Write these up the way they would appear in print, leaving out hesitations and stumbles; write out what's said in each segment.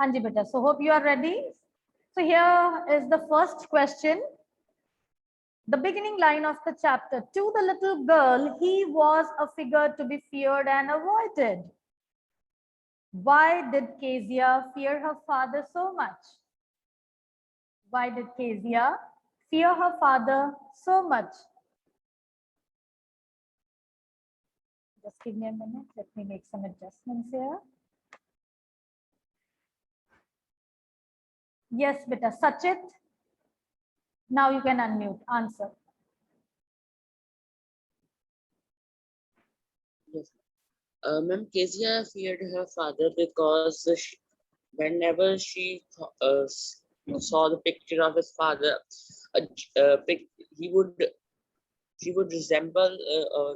Hanji beta. So hope you are ready. So here is the first question. The beginning line of the chapter. To the little girl, he was a figure to be feared and avoided. Why did Kezia fear her father so much? Why did Kezia fear her father so much? Just give me a minute. Let me make some adjustments here. Yes, beta. Sachit. Now you can unmute. Answer. Yes. Ma'am, Kezia feared her father because whenever she saw the picture of his father, uh, he would resemble or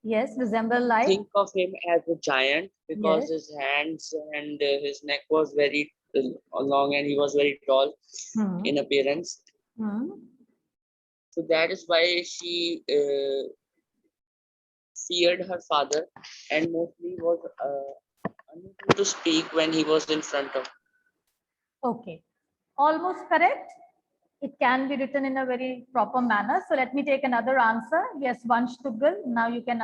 Yes, resemble like. think of him as a giant because Yes. his hands and his neck was very long and he was very tall in appearance. So that is why she feared her father and mostly was unable to speak when he was in front of. Okay, almost correct. It can be written in a very proper manner. So let me take another answer. Yes, Vansh Tuggal. Now you can.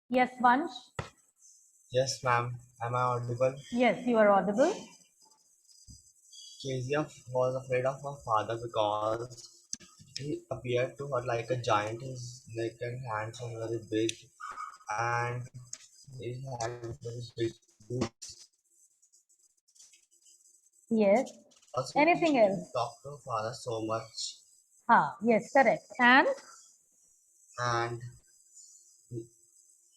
Yes, Vansh. Yes, ma'am. Am I audible? Yes, you are audible. Kezia was afraid of her father because he appeared to her like a giant. His neck and hands were very big, and he had very big boots. Yes. Also, Anything she else? talked to her father so much, Yes, correct. and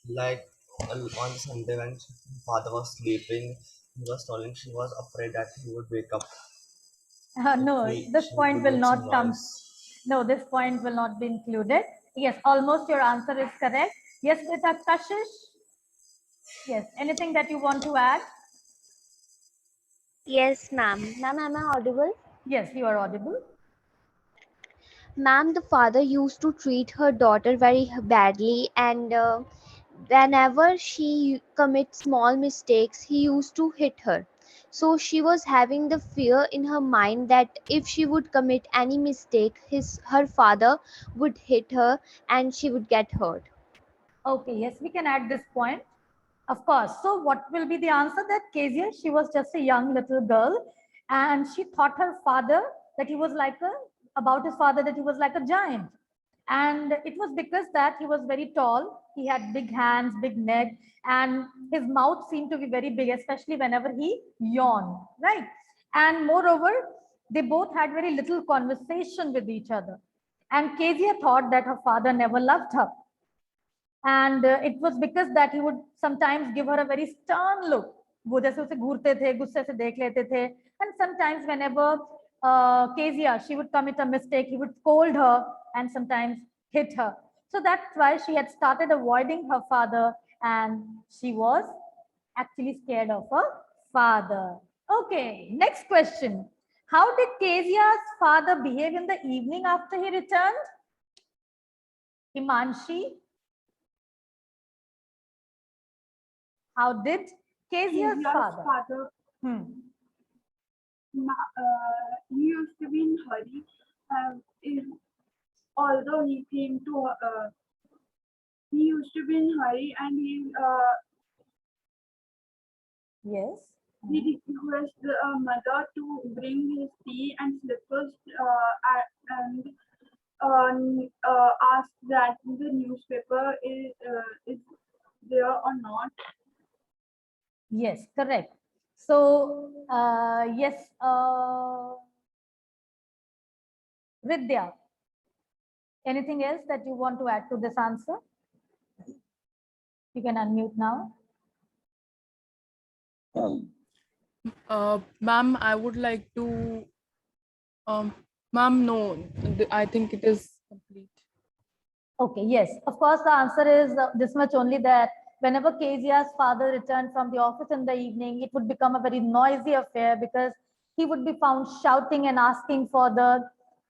like on Sunday when father was sleeping, he was telling she was afraid that he would wake up. No, this She would point be will doing some not come. noise. No, this point will not be included. Yes, almost your answer is correct. Yes, Beta Kashish. Yes, anything that you want to add? Yes, ma'am. Ma'am, am I audible? Yes, you are audible. Ma'am, the father used to treat her daughter very badly, and whenever she commits small mistakes, he used to hit her. So she was having the fear in her mind that if she would commit any mistake, her father would hit her and she would get hurt. Okay, yes, we can add this point. Of course. So what will be the answer? That Kezia, she was just a young little girl and she thought her father that he was like about his father that he was like a giant. And it was because that he was very tall, he had big hands, big neck, and his mouth seemed to be very big, especially whenever he yawned, right? And moreover, they both had very little conversation with each other. And Kezia thought that her father never loved her, and it was because that he would sometimes give her a very stern look. वो जैसे उसे घूरते थे, गुस्से से देख लेते थे. And sometimes whenever Kezia, she would commit a mistake, he would scold her and sometimes hit her. So that's why she had started avoiding her father, and she was actually scared of her father. Okay, next question. How did Kezia's father behave in the evening after he returned? Himanshi? How did Kezia's father? He used to be in hurry. Although he came to, he used to be in hurry, and Yes. he requested the mother to bring his tea and slippers, and ask that the newspaper is there or not. Yes, correct. So, yes, Vidya, anything else that you want to add to this answer? You can unmute now. Ma'am, I would like to. Ma'am, no, I think it is complete. Okay, yes. Of course, the answer is this much only, that whenever Kezia's father returned from the office in the evening, it would become a very noisy affair because he would be found shouting and asking for the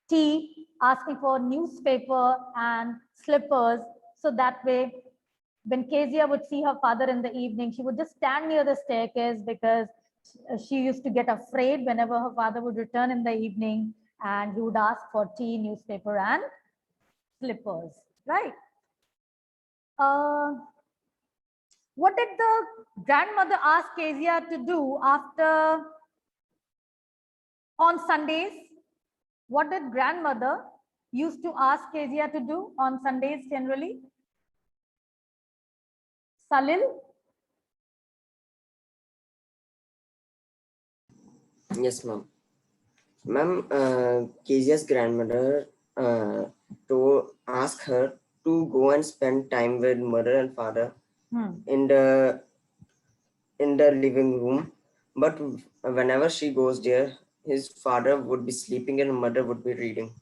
tea asking for newspaper and slippers. So that way, when Kezia would see her father in the evening, she would just stand near the staircase because she used to get afraid whenever her father would return in the evening and he would ask for tea, newspaper, and slippers, right? What did the grandmother ask Kezia to do after on Sundays? What did grandmother used to ask Kezia to do on Sundays generally? Salil? Yes, ma'am. Ma'am, Kezia's grandmother to ask her to go and spend time with mother and father in the living room. But whenever she goes there, his father would be sleeping and mother would be reading.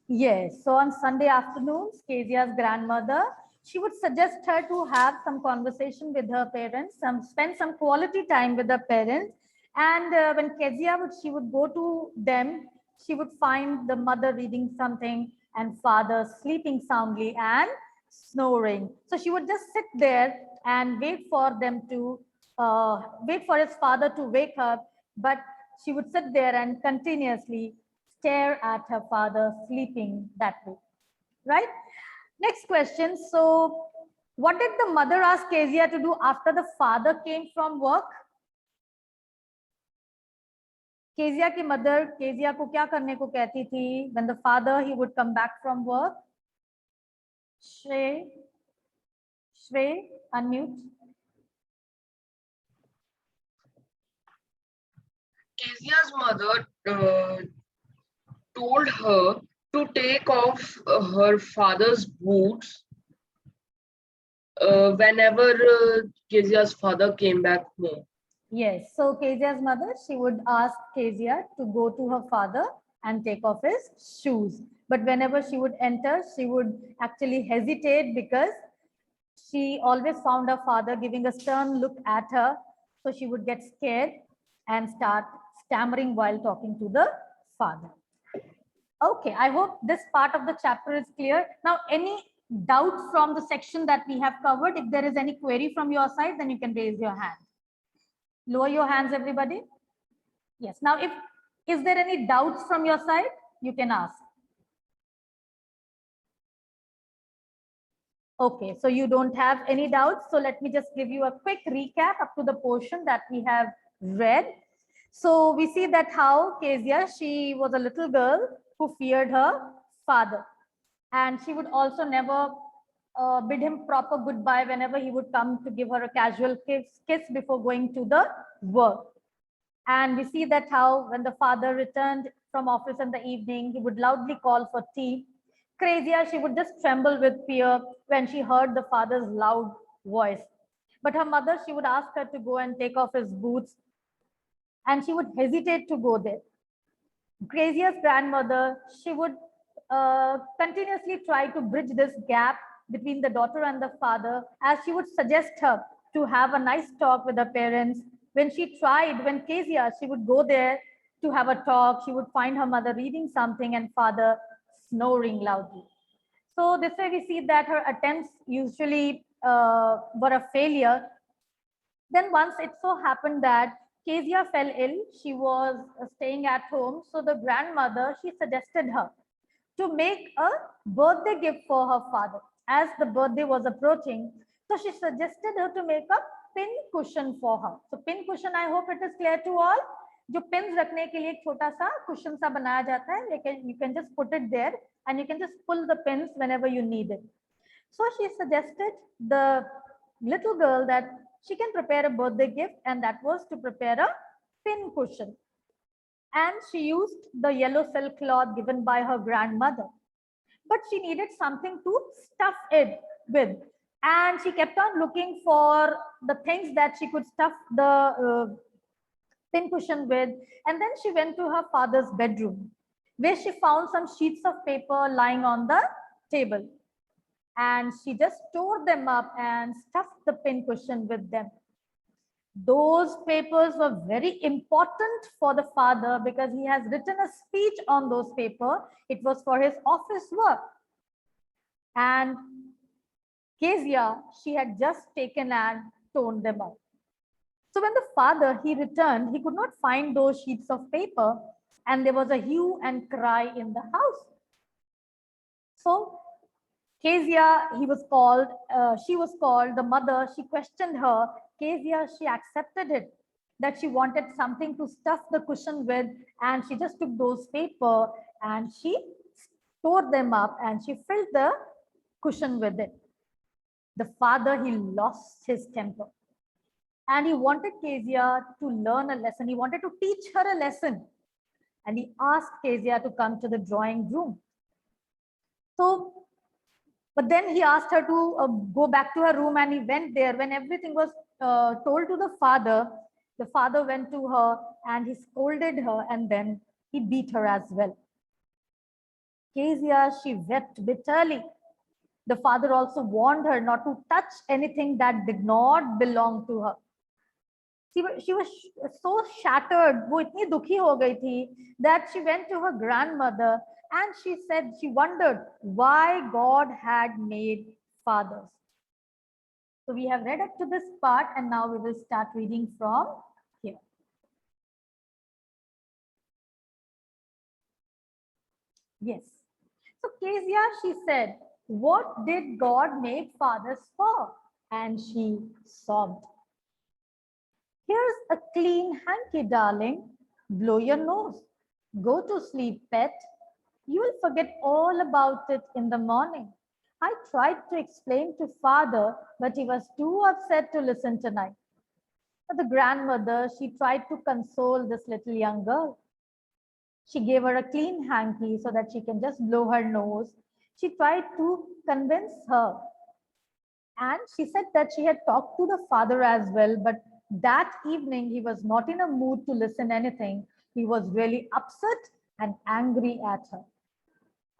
Yes. So on Sunday afternoons, Kezia's grandmother, she would suggest her to have some conversation with her parents, spend some quality time with her parents. And when Kezia she would go to them, she would find the mother reading something and father sleeping soundly and snoring. So she would just sit there and wait for them to wait for his father to wake up, but she would sit there and continuously stare at her father sleeping that way, right? Next question. So what did the mother ask Kezia to do after the father came from work? Kezia की mother Kezia को क्या करने को कहती थी when the father he would come back from work? Shrey, unmute. Kezia's mother told her to take off her father's boots whenever Kezia's father came back home. Yes, so Kezia's mother, she would ask Kezia to go to her father and take off his shoes. But whenever she would enter, she would actually hesitate because she always found her father giving a stern look at her. So she would get scared and start stammering while talking to the father. Okay, I hope this part of the chapter is clear. Now, any doubts from the section that we have covered? If there is any query from your side, then you can raise your hand. Lower your hands, everybody. Yes. Now, is there any doubts from your side? You can ask. Okay, so you don't have any doubts. So let me just give you a quick recap up to the portion that we have read. So we see that how Kezia, she was a little girl who feared her father. And she would also never bid him proper goodbye whenever he would come to give her a casual kiss before going to the work. And we see that how when the father returned from office in the evening, he would loudly call for tea. Kezia, she would just tremble with fear when she heard the father's loud voice. But her mother, she would ask her to go and take off his boots, and she would hesitate to go there. Kezia's grandmother, she would continuously try to bridge this gap between the daughter and the father, as she would suggest her to have a nice talk with her parents. When Kezia, she would go there to have a talk, she would find her mother reading something and father snoring loudly. So this way we see that her attempts usually were a failure. Then once it so happened that Kezia fell ill, she was staying at home. So the grandmother, she suggested her to make a birthday gift for her father as the birthday was approaching. So she suggested her to make a pin cushion for her. So pin cushion, I hope it is clear to all. जो pins रखने के लिए एक छोटा सा cushion सा बनाया जाता है, you can just put it there and you can just pull the pins whenever you need it. So she suggested the little girl that she can prepare a birthday gift, and that was to prepare a pin cushion. And she used the yellow silk cloth given by her grandmother. But she needed something to stuff it with. And she kept on looking for the things that she could stuff the pin cushion with. And then she went to her father's bedroom, where she found some sheets of paper lying on the table. And she just tore them up and stuffed the pin cushion with them. Those papers were very important for the father because he has written a speech on those papers. It was for his office work. And Kezia, she had just taken and torn them out. So when the father, he returned, he could not find those sheets of paper, and there was a hue and cry in the house. So Kezia, she was called, the mother, she questioned her. Kezia, she accepted it, that she wanted something to stuff the cushion with, and she just took those paper and she tore them up and she filled the cushion with it. The father, he lost his temper. And he wanted Kezia to learn a lesson. He wanted to teach her a lesson. And he asked Kezia to come to the drawing room. So, but then he asked her to go back to her room, and he went there. When everything was told to the father went to her and he scolded her, and then he beat her as well. Kezia, she wept bitterly. The father also warned her not to touch anything that did not belong to her. She was so shattered, वो इतनी दुखी हो गई थी, that she went to her grandmother and she said she wondered why God had made fathers. So we have read up to this part, and now we will start reading from here. Yes. So Kezia, she said, what did God make fathers for? And she sobbed. Here's a clean hanky, darling. Blow your nose. Go to sleep, pet. You will forget all about it in the morning. I tried to explain to father, but he was too upset to listen tonight. But the grandmother, she tried to console this little young girl. She gave her a clean hanky so that she can just blow her nose. She tried to convince her. And she said that she had talked to the father as well, but that evening he was not in a mood to listen anything. He was really upset and angry at her.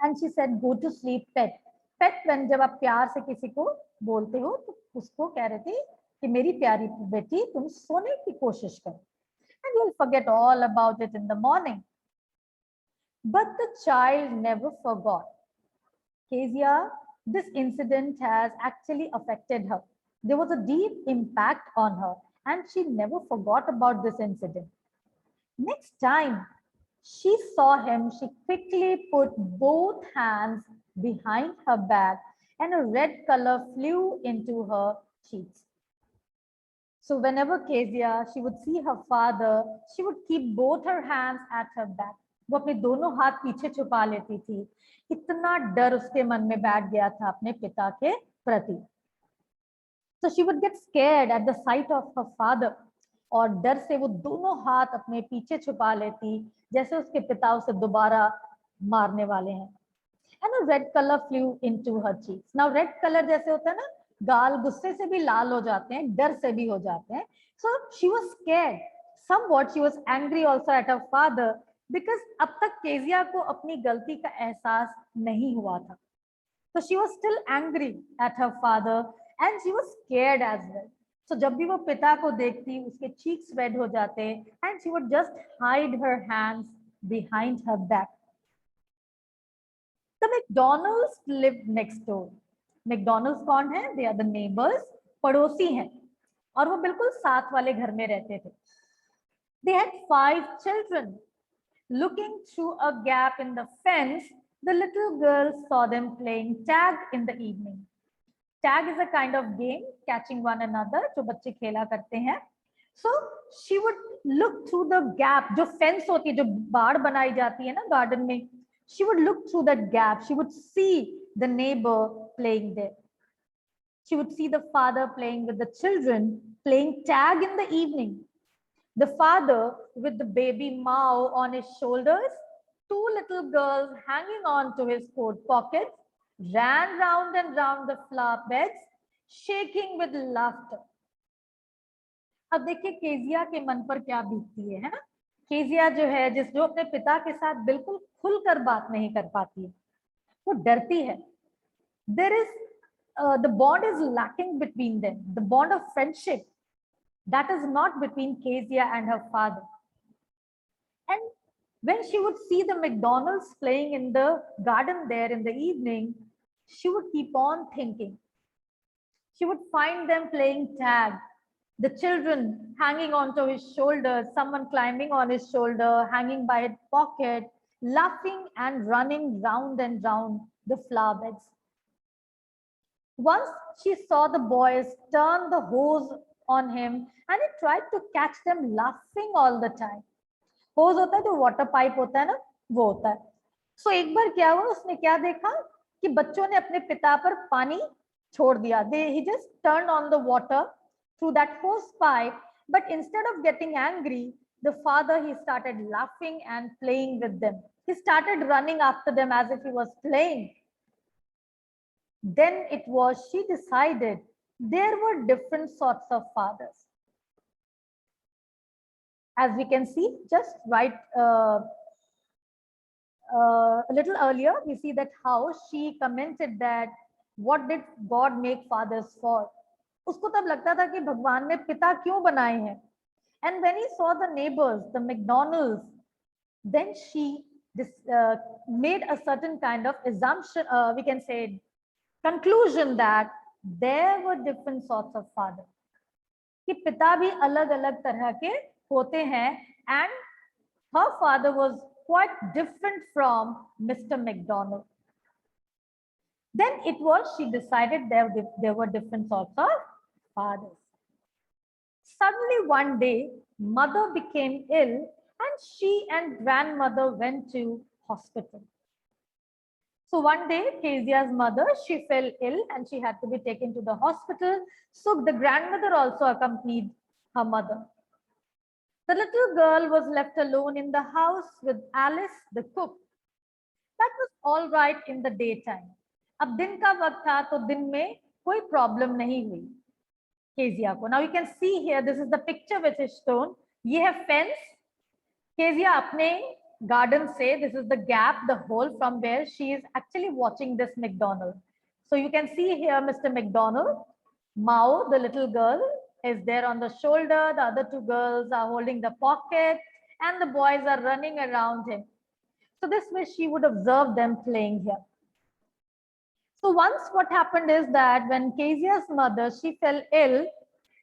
And she said, go to sleep, pet. Pet, when जब आप प्यार से किसी को बोलते हो तो उसको कह रहे थे कि मेरी प्यारी बेटी तुम सोने की कोशिश करो. And you'll forget all about it in the morning. But the child never forgot. Kezia, this incident has actually affected her. There was a deep impact on her, and she never forgot about this incident. Next time she saw him, she quickly put both hands behind her back, and a red color flew into her cheeks. So whenever Kezia, she would see her father, she would keep both her hands at her back. वो अपने दोनों हाथ पीछे छुपा लेती थी. इतना डर उसके मन में बैठ गया था अपने पिता के प्रति. So she would get scared at the sight of her father. और डर से वो दोनों हाथ अपने पीछे छुपा लेती, जैसे उसके पिता उसे दोबारा मारने वाले हैं. And a red color flew into her cheeks. Now red color जैसे होता है ना, गाल गुस्से से भी लाल हो जाते हैं, डर से भी हो जाते हैं. So she was scared. Somewhat she was angry also at her father, because अब तक केजिया को अपनी गलती का एहसास नहीं हुआ था. So she was still angry at her father and she was scared as well. So जब भी वो पिता को देखती, उसके cheeks red हो जाते, and she would just hide her hands behind her back. The McDonald's lived next door. McDonald's कौन है? They are the neighbors, पड़ोसी हैं, और वो बिल्कुल साथ वाले घर में रहते थे. They had 5 children. Looking through a gap in the fence, the little girl saw them playing tag in the evening. Tag is a kind of game, catching one another, जो बच्चे खेला करते हैं. So she would look through the gap, जो fence होती है, जो बाड़ बनाई जाती है ना garden में. She would look through that gap. She would see the neighbor playing there. She would see the father playing with the children, playing tag in the evening. The father with the baby Mao on his shoulders, 2 little girls hanging on to his coat pockets, ran round and round the flower beds, shaking with laughter. अब देखिए Kezia के मन पर क्या बीतती है ना. Kezia जो है, जो अपने पिता के साथ बिल्कुल खुलकर बात नहीं कर पाती है, वो डरती है. There is the bond is lacking between them, the bond of friendship. That is not between Kezia and her father. And when she would see the McDonald's playing in the garden there in the evening, she would keep on thinking. She would find them playing tag, the children hanging onto his shoulder, someone climbing on his shoulder, hanging by his pocket, laughing and running round and round the flower beds. Once she saw the boys turn the hose on him and he tried to catch them laughing all the time. Hose होता है जो water pipe होता है ना, वो होता है. So एक बार क्या हुआ, उसने क्या देखा कि बच्चों ने अपने पिता पर पानी छोड़ दिया. He just turned on the water through that hose pipe, but instead of getting angry, the father, he started laughing and playing with them. He started running after them as if he was playing. Then it was, she decided there were different sorts of fathers. As we can see, just right a little earlier, we see that how she commented that what did God make fathers for? उसको तब लगता था कि भगवान ने पिता क्यों बनाए हैं? And when he saw the neighbors, the McDonald's, then she made a certain kind of assumption, we can say conclusion that there were different sorts of fathers. कि पिता भी अलग-अलग तरह के होते हैं, and her father was quite different from Mr. McDonald. Then it was, she decided there were different sorts of fathers. Suddenly one day, mother became ill and she and grandmother went to hospital. So one day, Kezia's mother, she fell ill and she had to be taken to the hospital. So the grandmother also accompanied her mother. The little girl was left alone in the house with Alice, the cook. That was all right in the daytime. अब दिन का वक्त था तो दिन में कोई problem नहीं हुई Kezia को. Now you can see here, this is the picture which is shown. ये है fence. Kezia अपने garden से, this is the gap, the hole from where she is actually watching this McDonald. So you can see here Mr. McDonald. Mao, the little girl, is there on the shoulder. The other two girls are holding the pocket and the boys are running around him. So this way she would observe them playing here. So once what happened is that when Kezia's mother, she fell ill,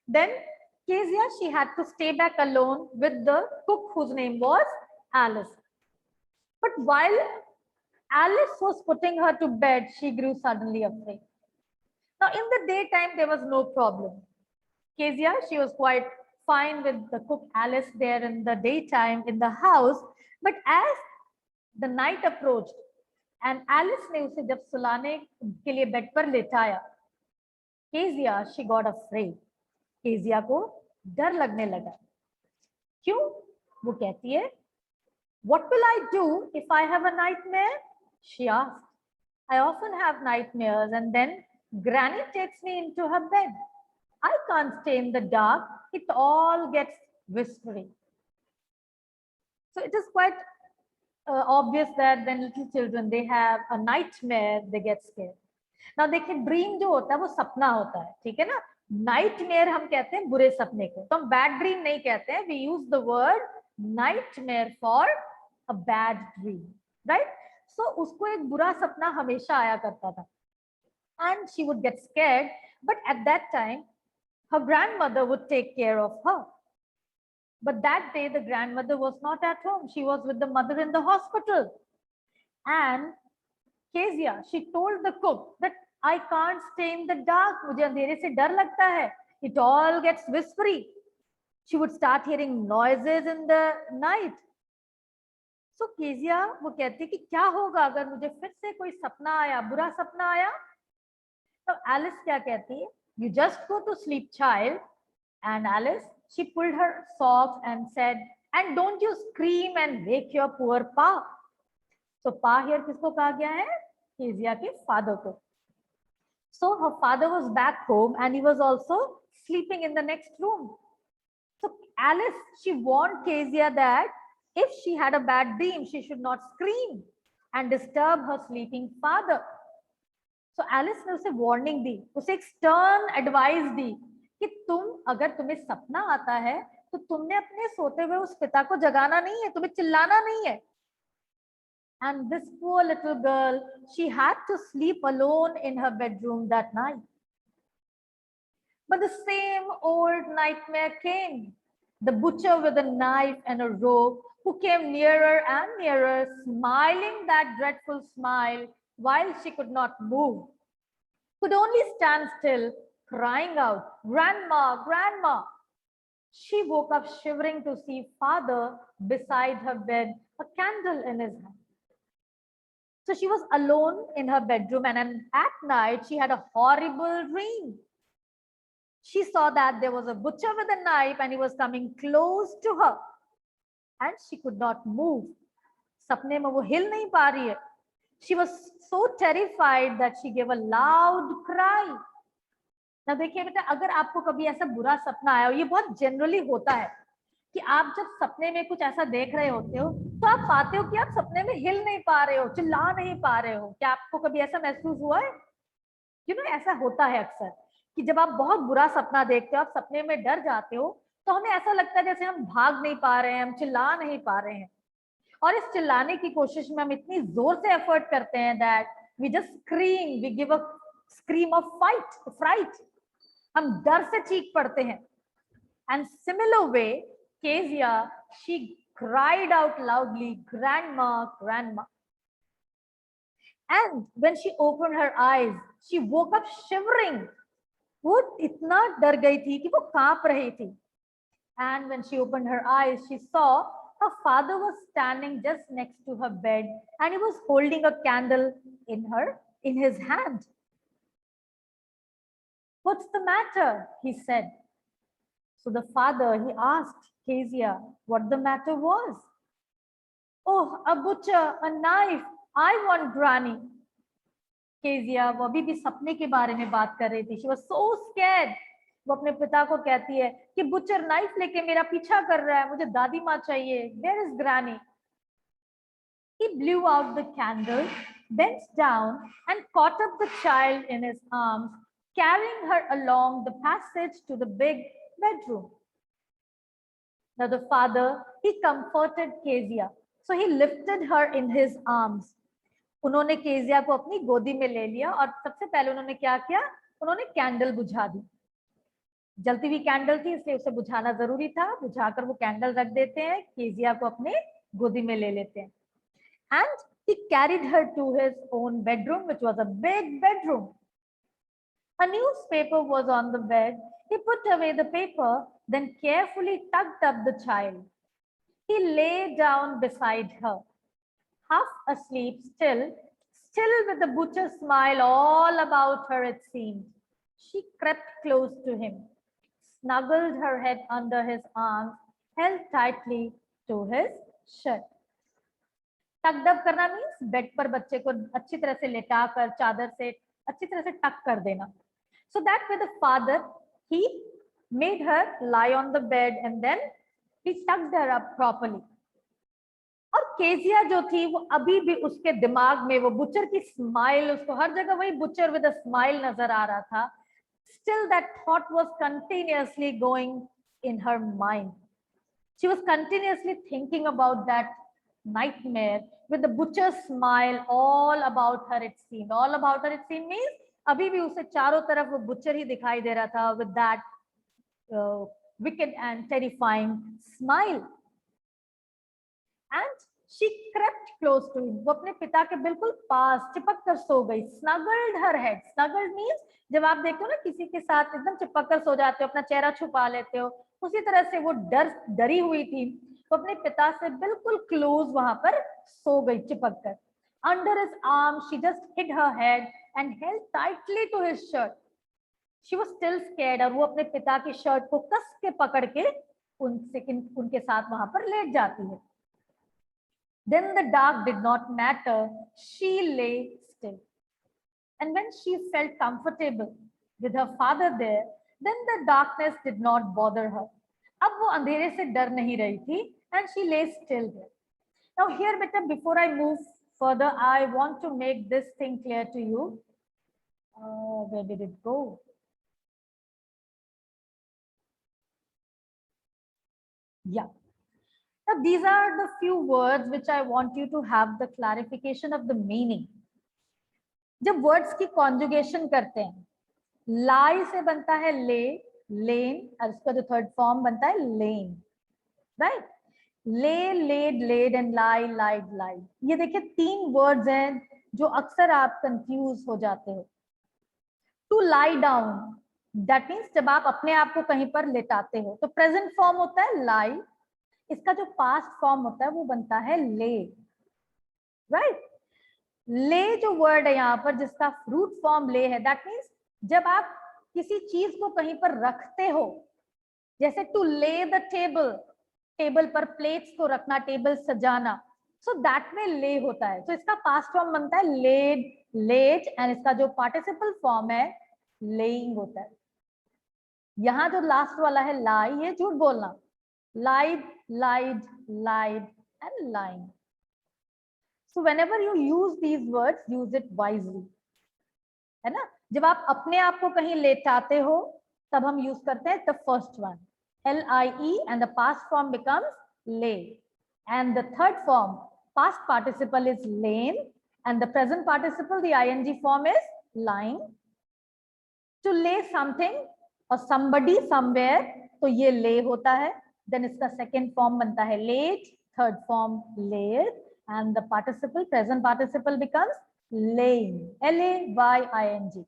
then Kezia, she had to stay back alone with the cook whose name was Alice. But while Alice was putting her to bed, she grew suddenly afraid. Now in the daytime, there was no problem. Kezia, she was quite fine with the cook Alice there in the daytime in the house. But as the night approached, and Alice ने उसे जब सुलाने के लिए bed पर लेटाया, Kezia, she got afraid. Kezia को डर लगने लगा. क्यों? वो कहती है, what will I do if I have a nightmare? She asked. I often have nightmares and then Granny takes me into her bed. I can't stay in the dark. It all gets whispery. So it is quite obvious that when little children, they have a nightmare, they get scared. Now देखिए, dream जो होता है वो सपना होता है, ठीक है ना? Nightmare हम कहते हैं बुरे सपने को, तो हम bad dream नहीं कहते हैं. We use the word nightmare for a bad dream, right? So उसको एक बुरा सपना हमेशा आया करता था, and she would get scared. But at that time, her grandmother would take care of her. But that day, the grandmother was not at home. She was with the mother in the hospital. And Kezia, she told the cook that I can't stay in the dark. मुझे अंधेरे से डर लगता है. It all gets whispery. She would start hearing noises in the night. So Kezia, वो कहती है कि क्या होगा अगर मुझे फिर से कोई सपना आया, बुरा सपना आया? तो Alice क्या कहती है? You just go to sleep, child. And Alice, she pulled her socks and said, and don't you scream and wake your poor Pa. So Pa here किसको कहा गया है? Kezia के father को. So her father was back home and he was also sleeping in the next room. So Alice, she warned Kezia that if she had a bad dream, she should not scream and disturb her sleeping father. So Alice ने उसे warning दी, उसे एक stern advice दी कि अगर तुम्हें सपना आता है तो तुमने अपने सोते हुए उस पिता को जगाना नहीं है, तुम्हें चिल्लाना नहीं है. And this poor little girl, she had to sleep alone in her bedroom that night. But the same old nightmare came. The butcher with a knife and a rope, who came nearer and nearer, smiling that dreadful smile while she could not move, could only stand still, crying out, "Grandma, Grandma." She woke up shivering to see father beside her bed, a candle in his hand. So she was alone in her bedroom, and at night she had a horrible dream. She saw that there was a butcher with a knife and he was coming close to her, and she could not move. सपने में वो हिल नहीं पा रही है. She was so terrified that she gave a loud cry. ना देखिए बेटा, अगर आपको कभी ऐसा बुरा सपना आया, और ये बहुत जनरली होता है कि आप जब सपने में कुछ ऐसा देख रहे होते हो तो आप पाते हो कि आप सपने में हिल नहीं पा रहे हो, चिल्ला नहीं पा रहे हो. क्या आपको कभी ऐसा महसूस हुआ है? ऐसा होता है अक्सर कि जब आप बहुत बुरा सपना देखते हो, आप सपने में डर जाते हो, तो हमें ऐसा लगता है जैसे हम भाग नहीं पा रहे हैं, हम चिल्ला नहीं पा रहे हैं. और इस चिल्लाने की कोशिश में हम इतनी जोर से एफर्ट करते हैं that we just scream, we give a scream of fright. हम डर से चीख पड़ते हैं. And similar way Kezia, she cried out loudly, "Grandma, Grandma." And when she opened her eyes, she woke up shivering. वो इतना डर गई थी कि वो कांप रही थी. And when she opened her eyes, she saw her father was standing just next to her bed, and he was holding a candle in his hand. "What's the matter?" he said. So the father, he asked Kezia what the matter was. "Oh, a butcher, a knife. I want Granny." Kezia वो अभी भी सपने के बारे में बात कर रही थी. She was so scared. वो अपने पिता को कहती है कि बुचर नाइफ लेके मेरा पीछा कर रहा है, मुझे दादी माँ चाहिए. Where is Granny? He blew out the candle, bent down, and caught up the child in his arms, carrying her along the passage to the big bedroom. Now the father, he comforted Kezia. So he lifted her in his arms. उन्होंने Kezia को अपनी गोदी में ले लिया और सबसे पहले उन्होंने क्या किया? उन्होंने कैंडल बुझा दी. जलती हुई कैंडल थी इसलिए उसे बुझाना जरूरी था. बुझाकर वो कैंडल रख देते हैं, केजिया को अपने गोदी में ले लेते हैं. And he carried her to his own bedroom, which was a big bedroom. A newspaper was on the bed. He put away the paper, then carefully tucked up the child. He lay down beside her, half asleep, still with the butcher's smile all about her, it seemed. She crept close to him, snuggled her head under his arms, held tightly to his shirt. Tucked up करना means bed पर बच्चे को अच्छी तरह से लेटाकर चादर से अच्छी तरह से टक कर देना. So that way the father, he made her lie on the bed and then he tucked her up properly. और केजिया जो थी वो अभी भी उसके दिमाग में वो बुचर की स्माइल, उसको हर जगह वही बुचर विद अ स्माइल नजर आ रहा था. Still that thought was continuously going in her mind. She was continuously thinking about that nightmare with the butcher's smile all about her, it seemed. All about her, it seemed means अभी भी उसे चारों तरफ वो butcher ही दिखाई दे रहा था with that wicked and terrifying smile. And she crept close to him. वो अपने पिता के बिल्कुल पास चिपक कर सो गई. Snuggled her head. Snuggled means जब आप देखते हो ना किसी के साथ एकदम चिपक कर सो जाते हो, अपना चेहरा छुपा लेते हो, उसी तरह से वो डरी हुई थी. वो अपने पिता से बिल्कुल क्लोज वहां पर सो गई चिपक कर. Under his arm, she just hid her head and held tightly to his shirt. She was still scared और वो अपने पिता की शर्ट को कस के पकड़ के उनके साथ वहां पर लेट जाती है. Then the dark did not matter. She lay still. And when she felt comfortable with her father there, then the darkness did not bother her. अब वो अंधेरे से डर नहीं रही थी and she lay still there. Now here, beta, before I move further, I want to make this thing clear to you. Where did it go? Yeah. Now, these are the few words which I want you to have the clarification of the meaning. जब words की conjugation करते हैं, lie से बनता है lay, lane, और उसका जो third form बनता है lane, right? Lay, laid, laid and lie, lied, lied. ये देखिए 3 words हैं जो अक्सर आप confuse हो जाते हो. To lie down, that means जब आप अपने आप को कहीं पर लेटाते हो, तो present form होता है lie. इसका जो पास्ट फॉर्म होता है वो बनता है ले, राइट? ले जो वर्ड है यहाँ पर जिसका रूट फॉर्म ले है, दैट मीन्स जब आप किसी चीज को कहीं पर रखते हो, जैसे टू ले द टेबल, टेबल पर प्लेट्स को रखना, टेबल सजाना, सो दैट में ले होता है. तो इसका पास्ट फॉर्म बनता है लेड, लेट, एंड इसका जो पार्टिसिपल फॉर्म है लेइंग होता है. यहाँ जो लास्ट वाला है लाई, ये झूठ बोलना, lied, lied, lied and lying. So whenever you use these words, use it wisely, है ना? जब आप अपने आप को कहीं लेटाते हो तब हम यूज करते हैं the first one, L-I-E, and the past form becomes lay, and the third form, past participle, is lain, and the present participle, the ing form, is lying. To lay something or somebody somewhere, तो ये lay होता है. Then इसका second form बनता है laid, third form laid, and the participle, present participle, becomes laying, L-A-Y-I-N-G.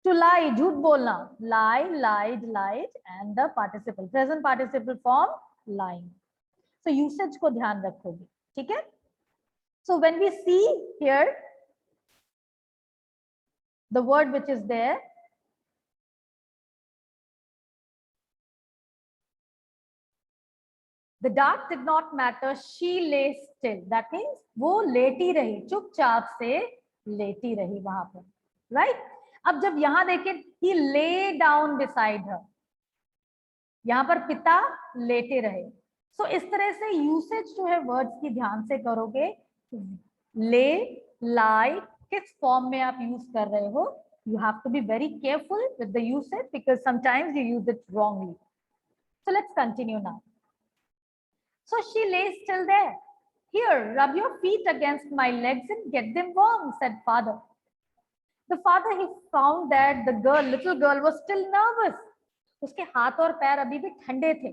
To lie, झूठ बोलना, lie, lied, lied, and the participle, present participle form lying. So usage को ध्यान रखोगे, ठीक है? So when we see here the word which is there, the dark did not matter, she lay still. That means वो लेटी रही, चुपचाप से लेटी रही वहां पर, right? अब जब यहाँ देखें, he lay down beside her, यहाँ पर पिता लेटे रहे. So इस तरह से यूसेज जो है वर्ड्स की ध्यान से करोगे. ले, lie, किस फॉर्म में आप यूज कर रहे हो, you have to be very careful with the usage because sometimes you use it wrongly. So let's continue now. So she lay still there. Here, rub your feet against my legs and get them warm, said father. The father, he found that the girl, little girl, was still nervous. उसके हाथ और पैर अभी भी ठंडे थे.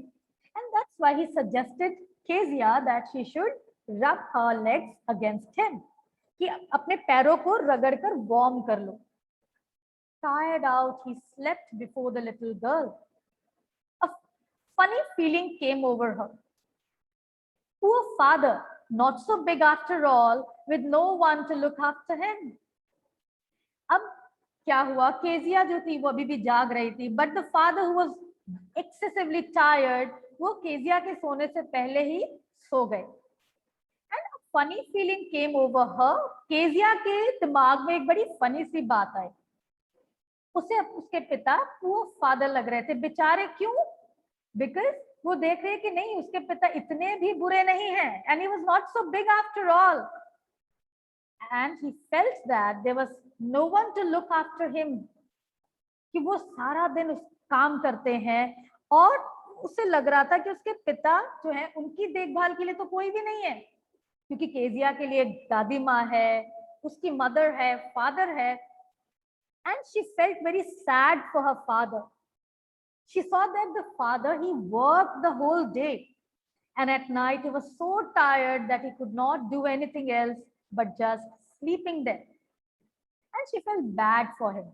And that's why he suggested Kezia that she should rub her legs against him. कि अपने पैरों को रगड़कर warm कर लो. Tired out, he slept before the little girl. A funny feeling came over her. Poor father, not so big after all, with no one to look after him. अब क्या हुआ, Kezia जो थी वो अभी भी जाग रही थी, but the father who was excessively tired, वो केजिया के सोने से पहले ही सो गए. And a funny feeling came over her. Kezia के दिमाग में एक बड़ी फनी सी बात आई. उसे उसके पिता poor father लग रहे थे, बेचारे. क्यों? Because वो देख रहे कि नहीं, उसके पिता इतने भी बुरे नहीं हैं, and he was not so big after all, and he felt that there was no one to look after him, कि वो सारा दिन उस काम करते हैं और उसे लग रहा था कि उसके पिता जो है उनकी देखभाल के लिए तो कोई भी नहीं है, क्योंकि केजिया के लिए दादी माँ है, उसकी मदर है, फादर है. And she felt very sad for her father. She saw that the father, he worked the whole day, and at night he was so tired that he could not do anything else but just sleeping there. And she felt bad for him.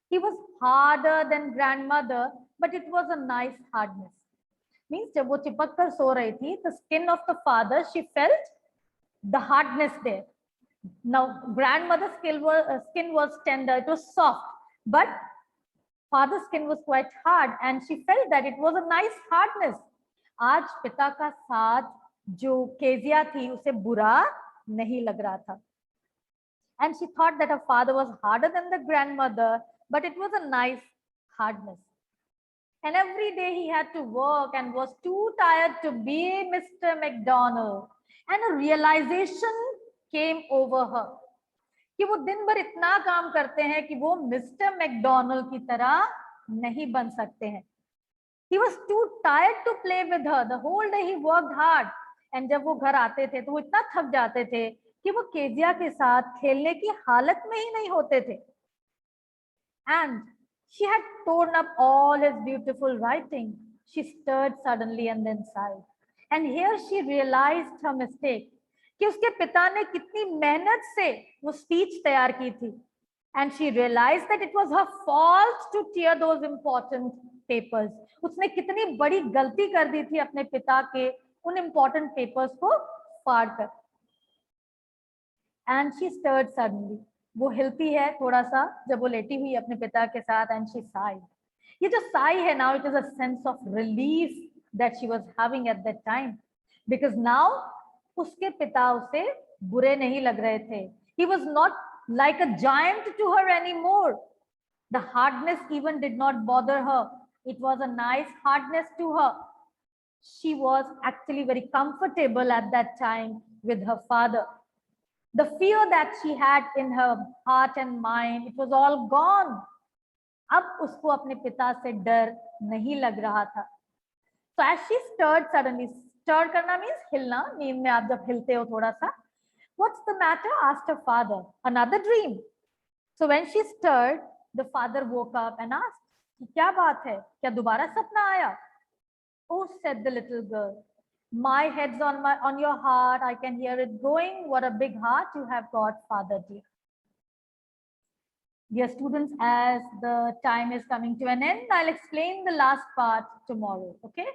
He was harder than grandmother, but it was a nice hardness. Means जब वो चिपक कर सो रही थी, the skin of the father, she felt the hardness there. Now grandmother's skin was tender, it was soft, but father's skin was quite hard, and she felt that it was a nice hardness. आज पिता का साथ जो Kezia थी उसे बुरा नहीं लग रहा था. And she thought that her father was harder than the grandmother, but it was a nice hardness. And every day he had to work and was too tired to be Mr. McDonald. And a realization came over her कि वो दिन भर इतना काम करते हैं कि वो मिस्टर मैकडोनल्ड की तरह नहीं बन सकते हैं. He was too tired to play with her. The whole day he worked hard. And जब वो घर आते थे तो वो इतना थक जाते थे कि वो केजिया के साथ खेलने की हालत में ही नहीं होते थे. And she had torn up all his beautiful writing. She stirred suddenly and then sighed. And here she realized her mistake. कि उसके पिता ने कितनी मेहनत से वो स्पीच तैयार की थी. And she realized that it was her fault to tear those important papers. उसने कितनी बड़ी गलती कर दी थी अपने पिता के उन important papers को फाड़ कर. And she stirred suddenly. वो हिलती है थोड़ा सा जब वो लेटी हुई अपने पिता के साथ. And she sighed. ये जो sigh है now, it is a sense of relief that she was having at that time, because now उसके पिता उसे बुरे नहीं लग रहे थे. He was not like a giant to her anymore. The hardness even did not bother her. It was a nice hardness to her. She was actually very comfortable at that time with her father. The fear that she had in her heart and mind, it was all gone. अब उसको अपने पिता से डर नहीं लग रहा था. So as she stirred suddenly, stir करना means हिलना. नींद में आप जब हिलते हो थोड़ा सा. What's the matter? Asked her father. Another dream. So when she stirred, the father woke up and asked, क्या बात है? क्या दोबारा सपना आया? Oh, said the little girl. My head's on your heart. I can hear it going. What a big heart you have got, father dear. Dear students, as the time is coming to an end, I'll explain the last part tomorrow. Okay?